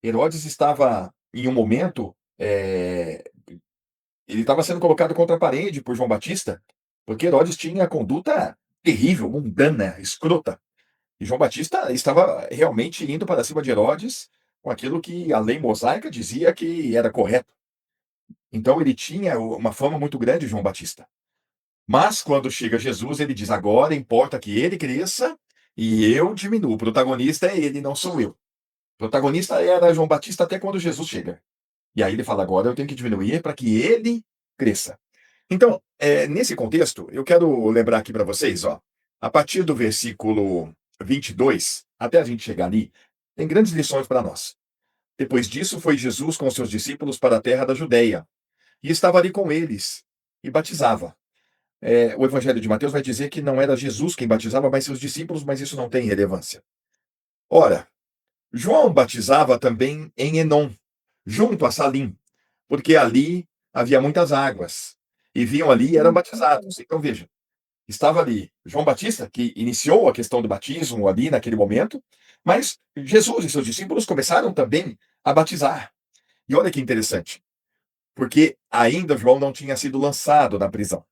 Herodes estava em um momento, ele estava sendo colocado contra a parede por João Batista, porque Herodes tinha conduta terrível, mundana, escrota. E João Batista estava realmente indo para cima de Herodes com aquilo que a lei mosaica dizia que era correto. Então ele tinha uma fama muito grande, João Batista. Mas quando chega Jesus, ele diz: agora importa que ele cresça e eu diminuo. O protagonista é ele, não sou eu. O protagonista era João Batista até quando Jesus chega. E aí ele fala: agora eu tenho que diminuir para que ele cresça. Então, nesse contexto, eu quero lembrar aqui para vocês, ó, a partir do versículo 22, até a gente chegar ali, tem grandes lições para nós. Depois disso, foi Jesus com seus discípulos para a terra da Judéia, e estava ali com eles, e batizava. O Evangelho de Mateus vai dizer que não era Jesus quem batizava, mas seus discípulos, mas isso não tem relevância. Ora, João batizava também em Enom, junto a Salim, porque ali havia muitas águas, e vinham ali e eram batizados. Então veja, estava ali João Batista, que iniciou a questão do batismo ali naquele momento, mas Jesus e seus discípulos começaram também a batizar. E olha que interessante, porque ainda João não tinha sido lançado na prisão.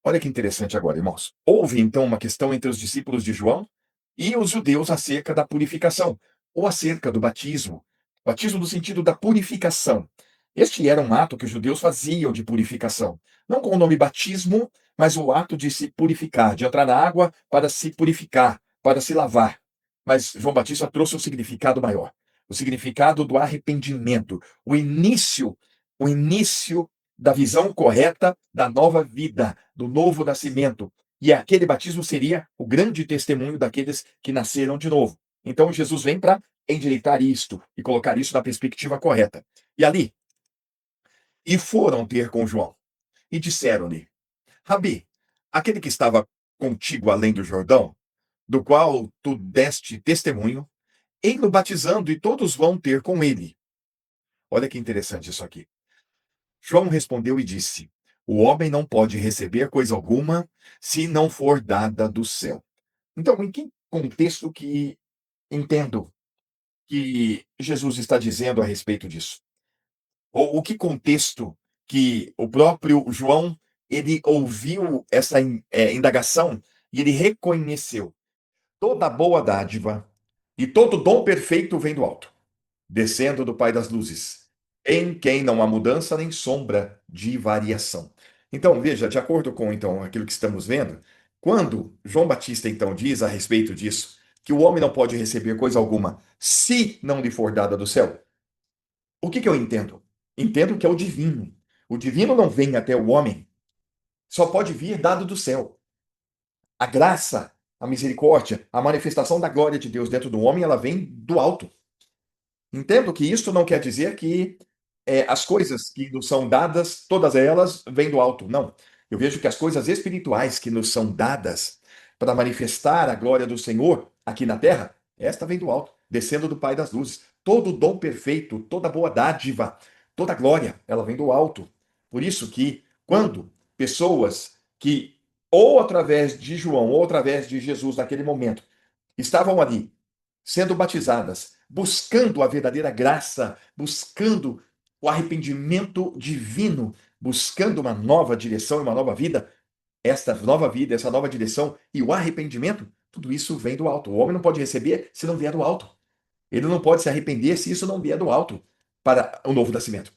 Olha que interessante agora, irmãos. Houve então uma questão entre os discípulos de João e os judeus acerca da purificação, ou acerca do batismo. Batismo no sentido da purificação. Este era um ato que os judeus faziam de purificação. Não com o nome batismo, mas o ato de se purificar, de entrar na água para se purificar, para se lavar. Mas João Batista trouxe um significado maior. O significado do arrependimento, o início da visão correta da nova vida, do novo nascimento. E aquele batismo seria o grande testemunho daqueles que nasceram de novo. Então Jesus vem para endireitar isto e colocar isso na perspectiva correta. E ali, e foram ter com João e disseram-lhe: Rabi, aquele que estava contigo além do Jordão, do qual tu deste testemunho, ei-lo batizando e todos vão ter com ele. Olha que interessante isso aqui. João respondeu e disse: o homem não pode receber coisa alguma se não for dada do céu. Então, em que contexto que entendo que Jesus está dizendo a respeito disso? Ou o que contexto que o próprio João ele ouviu essa indagação e ele reconheceu toda boa dádiva e todo dom perfeito vem do alto, descendo do Pai das luzes, em quem não há mudança nem sombra de variação. Então, veja, de acordo com então aquilo que estamos vendo, quando João Batista então diz a respeito disso, que o homem não pode receber coisa alguma se não lhe for dada do céu, o que eu entendo? Entendo que é o divino. O divino não vem até o homem, só pode vir dado do céu. A graça, a misericórdia, a manifestação da glória de Deus dentro do homem, ela vem do alto. Entendo que isso não quer dizer que as coisas que nos são dadas, todas elas vêm do alto. Não. Eu vejo que as coisas espirituais que nos são dadas para manifestar a glória do Senhor aqui na terra, esta vem do alto, descendo do Pai das luzes. Todo dom perfeito, toda boa dádiva, toda glória, ela vem do alto. Por isso que quando pessoas que ou através de João ou através de Jesus naquele momento estavam ali sendo batizadas, buscando a verdadeira graça, buscando o arrependimento divino, buscando uma nova direção e uma nova vida, esta nova vida, essa nova direção e o arrependimento, tudo isso vem do alto. O homem não pode receber se não vier do alto. Ele não pode se arrepender se isso não vier do alto para o novo nascimento.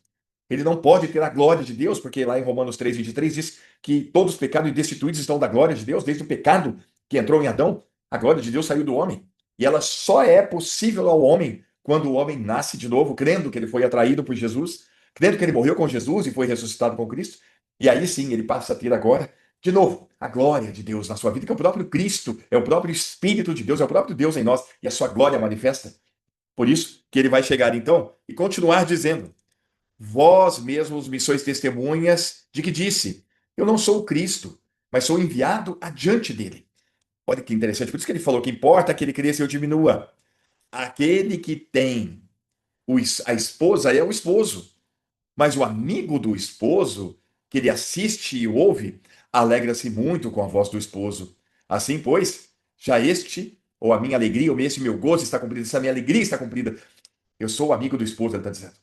Ele não pode ter a glória de Deus, porque lá em Romanos 3:23 diz que todos os pecados destituídos estão da glória de Deus, desde o pecado que entrou em Adão, a glória de Deus saiu do homem. E ela só é possível ao homem quando o homem nasce de novo, crendo que ele foi atraído por Jesus, crendo que ele morreu com Jesus e foi ressuscitado com Cristo. E aí sim ele passa a ter agora, de novo, a glória de Deus na sua vida, que é o próprio Cristo, é o próprio Espírito de Deus, é o próprio Deus em nós, e a sua glória manifesta. Por isso que ele vai chegar então e continuar dizendo: vós mesmos me sois testemunhas de que disse: eu não sou o Cristo, mas sou enviado adiante dele. Olha que interessante, por isso que ele falou que importa que ele cresça e eu diminua. Aquele que tem a esposa é o esposo, mas o amigo do esposo, que ele assiste e ouve, alegra-se muito com a voz do esposo. Assim, pois, já este, ou a minha alegria, ou este meu gozo está cumprido, essa minha alegria está cumprida. Eu sou o amigo do esposo, ele está dizendo.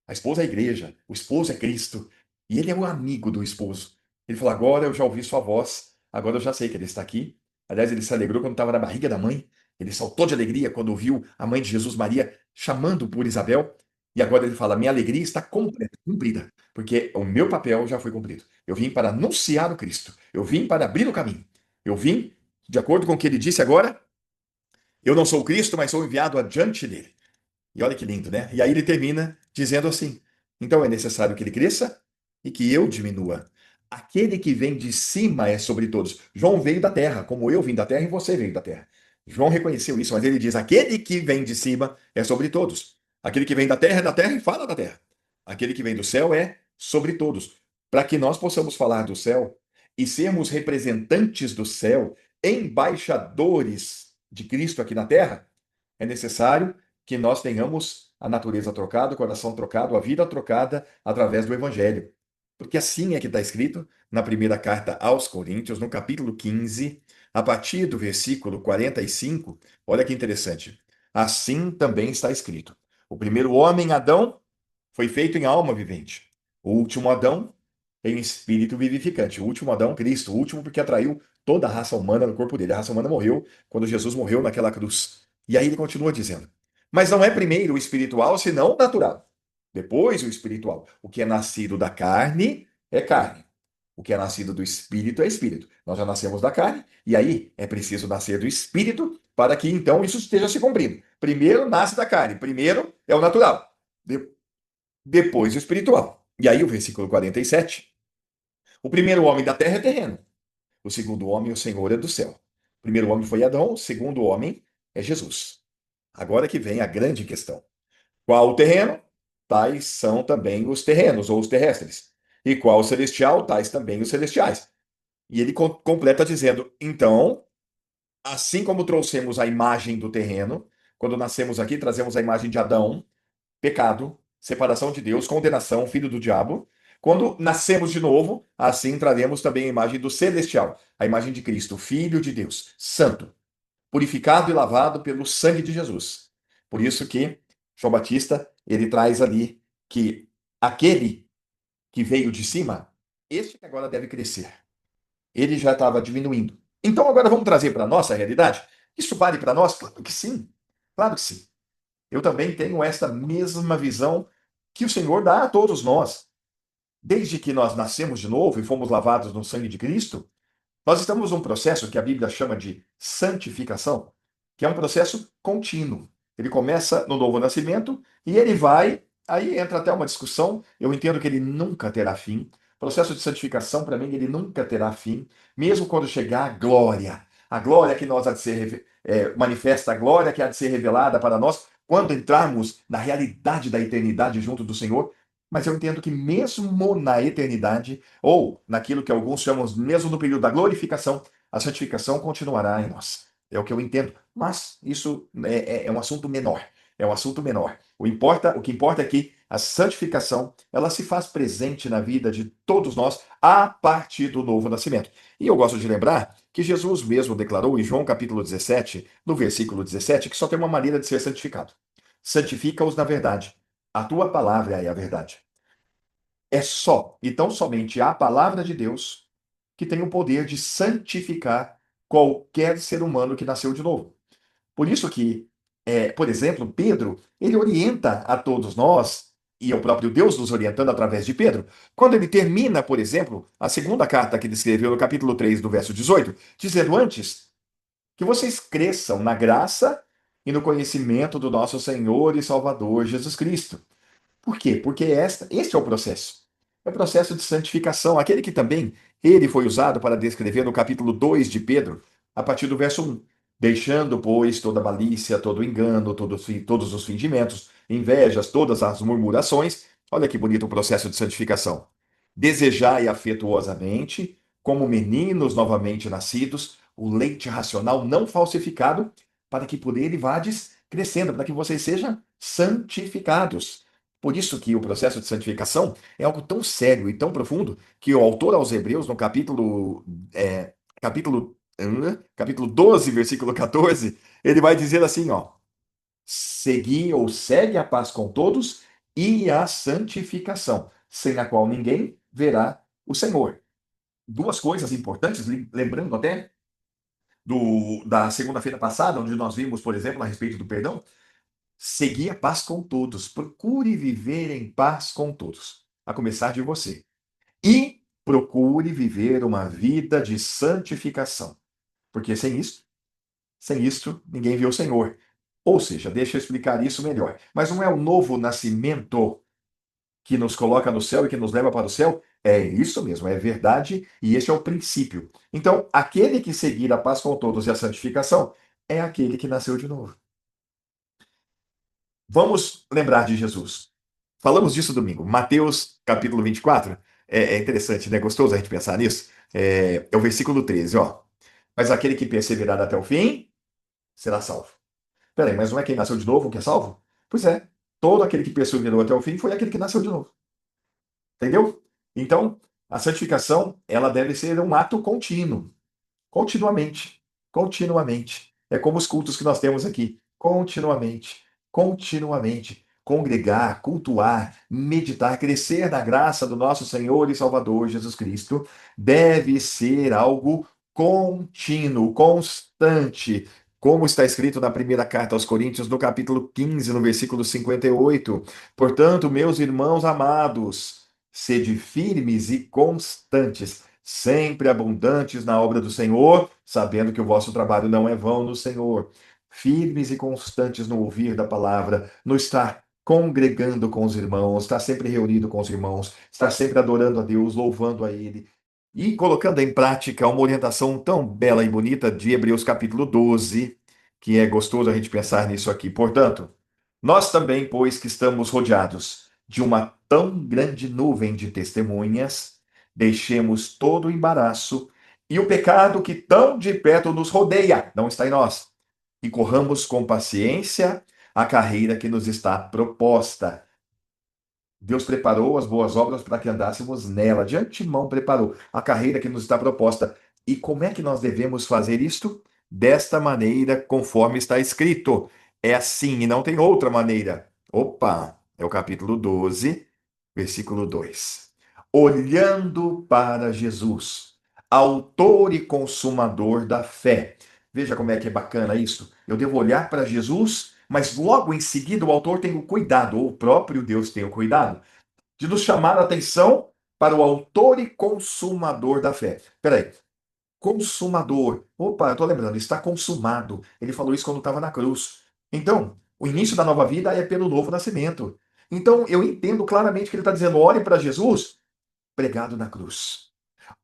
A esposa é a igreja, o esposo é Cristo. E ele é o amigo do esposo. Ele falou: agora eu já ouvi sua voz, agora eu já sei que ele está aqui. Aliás, ele se alegrou quando estava na barriga da mãe. Ele saltou de alegria quando ouviu a mãe de Jesus, Maria, chamando por Isabel. E agora ele fala: minha alegria está completa, cumprida, porque o meu papel já foi cumprido. Eu vim para anunciar o Cristo. Eu vim para abrir o caminho. Eu vim, de acordo com o que ele disse agora, eu não sou o Cristo, mas sou enviado adiante dele. E olha que lindo, né? E aí ele termina dizendo assim: então é necessário que ele cresça e que eu diminua. Aquele que vem de cima é sobre todos. João veio da terra, como eu vim da terra e você veio da terra. João reconheceu isso, mas ele diz: aquele que vem de cima é sobre todos. Aquele que vem da terra é da terra e fala da terra. Aquele que vem do céu é sobre todos. Para que nós possamos falar do céu e sermos representantes do céu, embaixadores de Cristo aqui na terra, é necessário que nós tenhamos a natureza trocada, o coração trocado, a vida trocada através do Evangelho. Porque assim é que está escrito na primeira carta aos Coríntios, no capítulo 15, a partir do versículo 45. Olha que interessante. Assim também está escrito: o primeiro homem, Adão, foi feito em alma vivente. O último Adão, em espírito vivificante. O último Adão, Cristo. O último porque atraiu toda a raça humana no corpo dele. A raça humana morreu quando Jesus morreu naquela cruz. E aí ele continua dizendo: mas não é primeiro o espiritual, senão o natural. Depois o espiritual. O que é nascido da carne é carne. O que é nascido do espírito é espírito. Nós já nascemos da carne, e aí é preciso nascer do espírito para que então isso esteja se cumprindo. Primeiro nasce da carne, primeiro é o natural, depois o espiritual. E aí o versículo 47: o primeiro homem da terra é terreno, o segundo homem, o Senhor, é do céu. O primeiro homem foi Adão, o segundo homem é Jesus. Agora que vem a grande questão. Qual o terreno? Tais são também os terrenos, ou os terrestres. E qual o celestial? Tais também os celestiais. E ele completa dizendo: então, assim como trouxemos a imagem do terreno, quando nascemos aqui, trazemos a imagem de Adão, pecado, separação de Deus, condenação, filho do diabo. Quando nascemos de novo, assim traremos também a imagem do celestial, a imagem de Cristo, Filho de Deus, santo, purificado e lavado pelo sangue de Jesus. Por isso que João Batista, ele traz ali que aquele que veio de cima, este que agora deve crescer. Ele já estava diminuindo. Então agora vamos trazer para a nossa realidade? Isso vale para nós? Claro que sim. Claro que sim. Eu também tenho esta mesma visão que o Senhor dá a todos nós. Desde que nós nascemos de novo e fomos lavados no sangue de Cristo, nós estamos num processo que a Bíblia chama de santificação, que é um processo contínuo. Ele começa no novo nascimento e ele vai, aí entra até uma discussão, eu entendo que ele nunca terá fim. O processo de santificação, para mim, ele nunca terá fim, mesmo quando chegar a glória que nós há de ser manifesta, a glória que há de ser revelada para nós, quando entrarmos na realidade da eternidade junto do Senhor. Mas eu entendo que mesmo na eternidade, ou naquilo que alguns chamam mesmo no período da glorificação, a santificação continuará em nós. É o que eu entendo. Mas isso é um assunto menor. É um assunto menor. O que importa é que a santificação ela se faz presente na vida de todos nós a partir do novo nascimento. E eu gosto de lembrar que Jesus mesmo declarou em João capítulo 17, no versículo 17, que só tem uma maneira de ser santificado. Santifica-os na verdade. A tua palavra é a verdade. É só e tão somente a palavra de Deus que tem o poder de santificar qualquer ser humano que nasceu de novo. Por isso que, por exemplo, Pedro, ele orienta a todos nós, e é o próprio Deus nos orientando através de Pedro, quando ele termina, por exemplo, a segunda carta que ele escreveu no capítulo 3, do verso 18, dizendo: antes que vocês cresçam na graça e no conhecimento do nosso Senhor e Salvador Jesus Cristo. Por quê? Porque este é o processo. É o processo de santificação, aquele que também ele foi usado para descrever no capítulo 2 de Pedro, a partir do verso 1. Deixando, pois, toda malícia, todo engano, todos os fingimentos, invejas, todas as murmurações. Olha que bonito o processo de santificação. Desejai afetuosamente, como meninos novamente nascidos, o leite racional não falsificado, para que por ele vades crescendo, para que vocês sejam santificados. Por isso que o processo de santificação é algo tão sério e tão profundo que o autor aos Hebreus, no capítulo 12, versículo 14, ele vai dizer assim, ó: Segui ou segue a paz com todos e a santificação, sem a qual ninguém verá o Senhor. Duas coisas importantes, lembrando até da segunda-feira passada, onde nós vimos, por exemplo, a respeito do perdão, seguir a paz com todos. Procure viver em paz com todos, a começar de você. E procure viver uma vida de santificação, porque sem isso, ninguém vê o Senhor. Ou seja, deixa eu explicar isso melhor. Mas não é o novo nascimento que nos coloca no céu e que nos leva para o céu? É isso mesmo, é verdade, e esse é o princípio. Então, aquele que seguir a paz com todos e a santificação é aquele que nasceu de novo. Vamos lembrar de Jesus. Falamos disso domingo. Mateus, capítulo 24. É interessante, né? Gostoso a gente pensar nisso. É o versículo 13, ó. Mas aquele que perseverar até o fim será salvo. Peraí, mas não é quem nasceu de novo que é salvo? Pois é. Todo aquele que perseverou até o fim foi aquele que nasceu de novo. Entendeu? Então, a santificação, ela deve ser um ato contínuo. Continuamente. Continuamente. É como os cultos que nós temos aqui. Continuamente. Continuamente. Congregar, cultuar, meditar, crescer na graça do nosso Senhor e Salvador Jesus Cristo deve ser algo contínuo, constante. Como está escrito na primeira carta aos Coríntios, no capítulo 15, no versículo 58. Portanto, meus irmãos amados, sede firmes e constantes, sempre abundantes na obra do Senhor, sabendo que o vosso trabalho não é vão no Senhor. Firmes e constantes no ouvir da palavra, no estar congregando com os irmãos, estar sempre reunido com os irmãos, estar sempre adorando a Deus, louvando a Ele. E colocando em prática uma orientação tão bela e bonita de Hebreus capítulo 12, que é gostoso a gente pensar nisso aqui. Portanto, nós também, pois que estamos rodeados de uma tão grande nuvem de testemunhas, deixemos todo o embaraço e o pecado que tão de perto nos rodeia, não está em nós, e corramos com paciência a carreira que nos está proposta. Deus preparou as boas obras para que andássemos nela. De antemão preparou a carreira que nos está proposta. E como é que nós devemos fazer isto? Desta maneira, conforme está escrito. É assim e não tem outra maneira. Opa, é o capítulo 12, versículo 2. Olhando para Jesus, autor e consumador da fé. Veja como é que é bacana isso. Eu devo olhar para Jesus, mas logo em seguida o autor tem o cuidado, ou o próprio Deus tem o cuidado, de nos chamar a atenção para o autor e consumador da fé. Peraí, consumador. Opa, eu estou lembrando, está consumado. Ele falou isso quando estava na cruz. Então, o início da nova vida é pelo novo nascimento. Então, eu entendo claramente que ele está dizendo: olhe para Jesus pregado na cruz.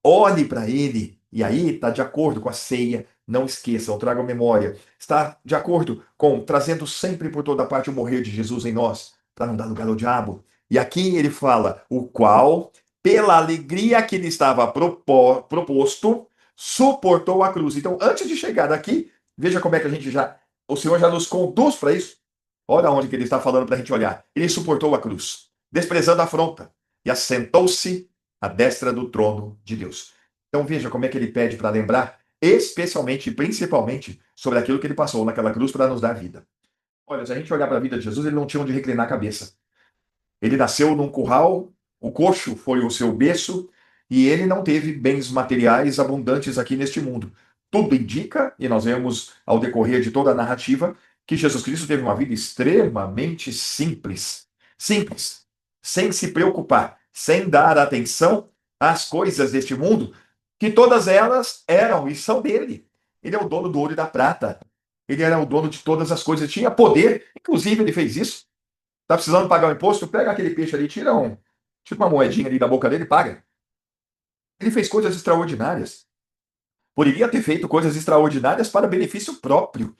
Olhe para ele, e aí está de acordo com a ceia, não esqueçam, tragam memória. Está de acordo com trazendo sempre por toda parte o morrer de Jesus em nós, para não dar lugar ao diabo. E aqui ele fala: o qual, pela alegria que lhe estava proposto, suportou a cruz. Então, antes de chegar daqui, veja como é que a gente já. O Senhor já nos conduz para isso. Olha onde que ele está falando para a gente olhar. Ele suportou a cruz, desprezando a afronta, e assentou-se à destra do trono de Deus. Então veja como é que ele pede para lembrar, especialmente e principalmente, sobre aquilo que ele passou naquela cruz para nos dar vida. Olha, se a gente olhar para a vida de Jesus, ele não tinha onde reclinar a cabeça. Ele nasceu num curral, o coxo foi o seu berço, e ele não teve bens materiais abundantes aqui neste mundo. Tudo indica, e nós vemos ao decorrer de toda a narrativa, que Jesus Cristo teve uma vida extremamente simples. Simples. Sem se preocupar, sem dar atenção às coisas deste mundo, que todas elas eram e são dele. Ele é o dono do ouro e da prata. Ele era o dono de todas as coisas. Ele tinha poder, inclusive ele fez isso. Tá precisando pagar o imposto? Pega aquele peixe ali, tira uma moedinha ali da boca dele e paga. Ele fez coisas extraordinárias. Poderia ter feito coisas extraordinárias para benefício próprio.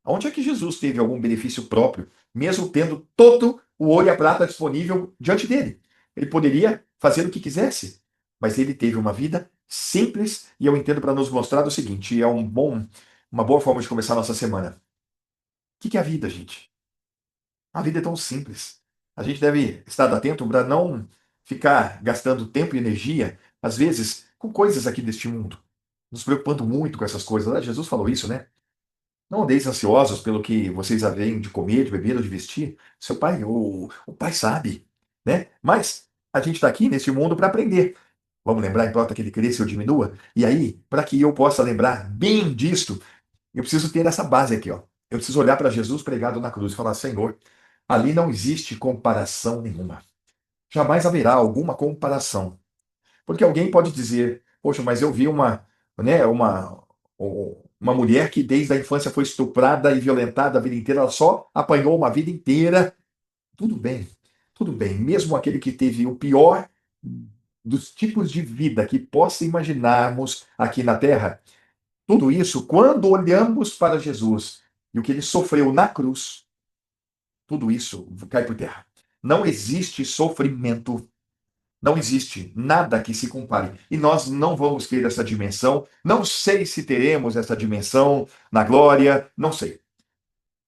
Onde é que Jesus teve algum benefício próprio, mesmo tendo todo o ouro e a prata disponível diante dele? Ele poderia fazer o que quisesse, mas ele teve uma vida simples e eu entendo para nos mostrar o seguinte, uma boa forma de começar a nossa semana. O que é a vida, gente? A vida é tão simples. A gente deve estar atento para não ficar gastando tempo e energia, às vezes, com coisas aqui deste mundo, nos preocupando muito com essas coisas. Jesus falou isso, né? Não andeis ansiosos pelo que vocês havem de comer, de beber ou de vestir. Seu pai, o pai sabe, né? Mas a gente está aqui nesse mundo para aprender. Vamos lembrar, importa que ele cresça ou diminua? E aí, para que eu possa lembrar bem disto, eu preciso ter essa base aqui, ó. Eu preciso olhar para Jesus pregado na cruz e falar: Senhor, ali não existe comparação nenhuma. Jamais haverá alguma comparação. Porque alguém pode dizer: poxa, mas eu vi uma mulher que desde a infância foi estuprada e violentada a vida inteira, ela só apanhou uma vida inteira. Tudo bem, tudo bem. Mesmo aquele que teve o pior dos tipos de vida que possa imaginarmos aqui na Terra, tudo isso, quando olhamos para Jesus e o que ele sofreu na cruz, tudo isso cai por terra. Não existe sofrimento, não existe nada que se compare. E nós não vamos ter essa dimensão. Não sei se teremos essa dimensão na glória, não sei.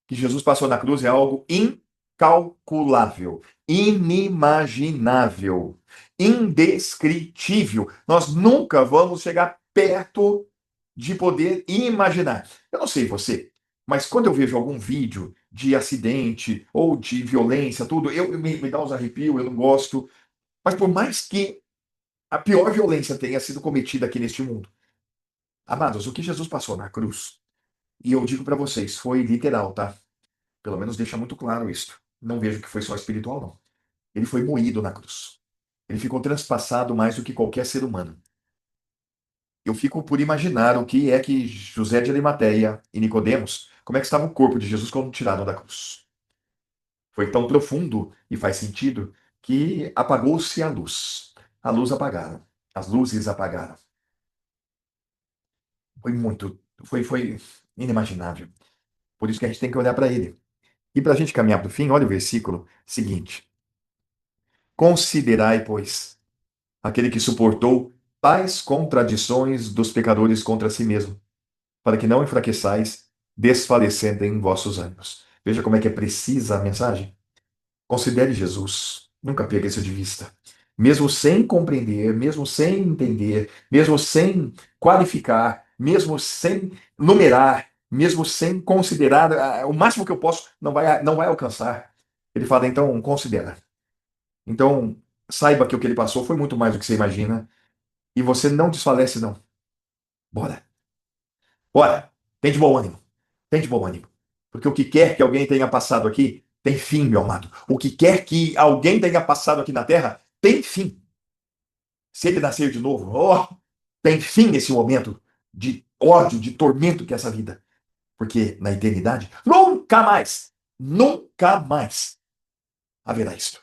Que Jesus passou na cruz é algo incalculável, inimaginável, indescritível. Nós nunca vamos chegar perto de poder imaginar. Eu não sei você, mas quando eu vejo algum vídeo de acidente ou de violência, tudo, me dá uns arrepios, eu não gosto. Mas por mais que a pior violência tenha sido cometida aqui neste mundo, amados, o que Jesus passou na cruz, e eu digo para vocês, foi literal, tá? Pelo menos deixa muito claro isso. Não vejo que foi só espiritual, não. Ele foi moído na cruz. Ele ficou transpassado mais do que qualquer ser humano. Eu fico por imaginar o que é que José de Arimateia e Nicodemos, como é que estava o corpo de Jesus quando tiraram da cruz. Foi tão profundo e faz sentido que apagou-se a luz. A luz apagaram. As luzes apagaram. Foi muito, foi inimaginável. Por isso que a gente tem que olhar para ele. E para a gente caminhar para o fim, olha o versículo seguinte. Considerai, pois, aquele que suportou tais contradições dos pecadores contra si mesmo, para que não enfraqueçais, desfalecendo em vossos ânimos. Veja como é que é precisa a mensagem. Considere Jesus. Nunca perca isso de vista. Mesmo sem compreender, mesmo sem entender, mesmo sem qualificar, mesmo sem numerar, mesmo sem considerar, o máximo que eu posso não vai alcançar. Ele fala, então, considera. Então, saiba que o que ele passou foi muito mais do que você imagina e você não desfalece, não. Bora. Bora. Tem de bom ânimo. Tem de bom ânimo. Porque o que quer que alguém tenha passado aqui tem fim, meu amado. O que quer que alguém tenha passado aqui na terra tem fim. Se ele nascer de novo, tem fim esse momento de ódio, de tormento que é essa vida. Porque na eternidade, nunca mais haverá isso.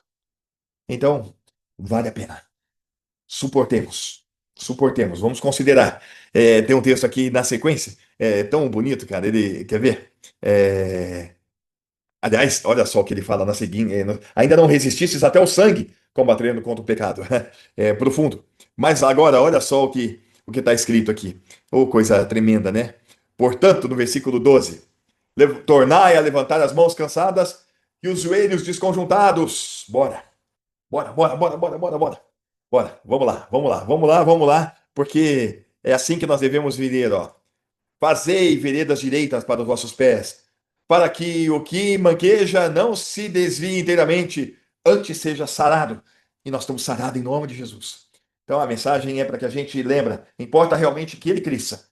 Então, vale a pena. Suportemos. Suportemos. Vamos considerar. Tem um texto aqui na sequência, tão bonito, cara. Ele quer ver? Aliás, olha só o que ele fala na seguinte: ainda não resististes até o sangue, combatendo contra o pecado. É profundo. Mas agora, olha só o que está escrito aqui. Oh, coisa tremenda, né? Portanto, no versículo 12: tornai a levantar as mãos cansadas e os joelhos desconjuntados. Bora, bora, bora, bora, bora, bora, bora. Bora, vamos lá, vamos lá, vamos lá, vamos lá, porque é assim que nós devemos viver, ó. Fazei veredas direitas para os vossos pés, para que o que manqueja não se desvie inteiramente, antes seja sarado. E nós estamos sarados em nome de Jesus. Então a mensagem é para que a gente lembra, importa realmente que ele cresça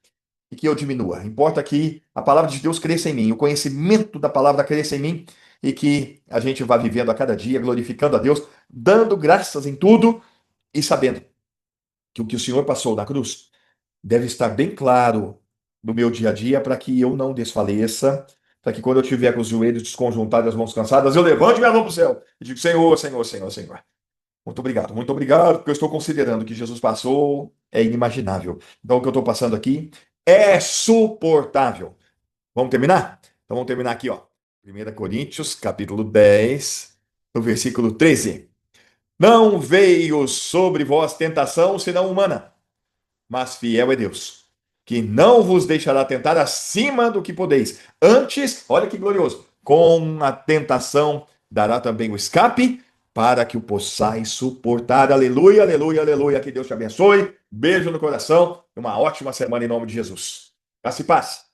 e que eu diminua. Importa que a palavra de Deus cresça em mim, o conhecimento da palavra cresça em mim e que a gente vá vivendo a cada dia, glorificando a Deus, dando graças em tudo e sabendo que o Senhor passou na cruz deve estar bem claro no meu dia a dia para que eu não desfaleça, para que quando eu tiver com os joelhos desconjuntados e as mãos cansadas, eu levante minha mão para o céu e digo: Senhor, Senhor, Senhor, Senhor. Muito obrigado, porque eu estou considerando que Jesus passou é inimaginável. Então, o que eu estou passando aqui é suportável. Vamos terminar? Então, vamos terminar aqui, ó. 1 Coríntios, capítulo 10, no versículo 13. Não veio sobre vós tentação senão humana, mas fiel é Deus, que não vos deixará tentar acima do que podeis. Antes, olha que glorioso, com a tentação dará também o escape para que o possais suportar. Aleluia, aleluia, aleluia. Que Deus te abençoe. Beijo no coração. Uma ótima semana em nome de Jesus. Graça e paz.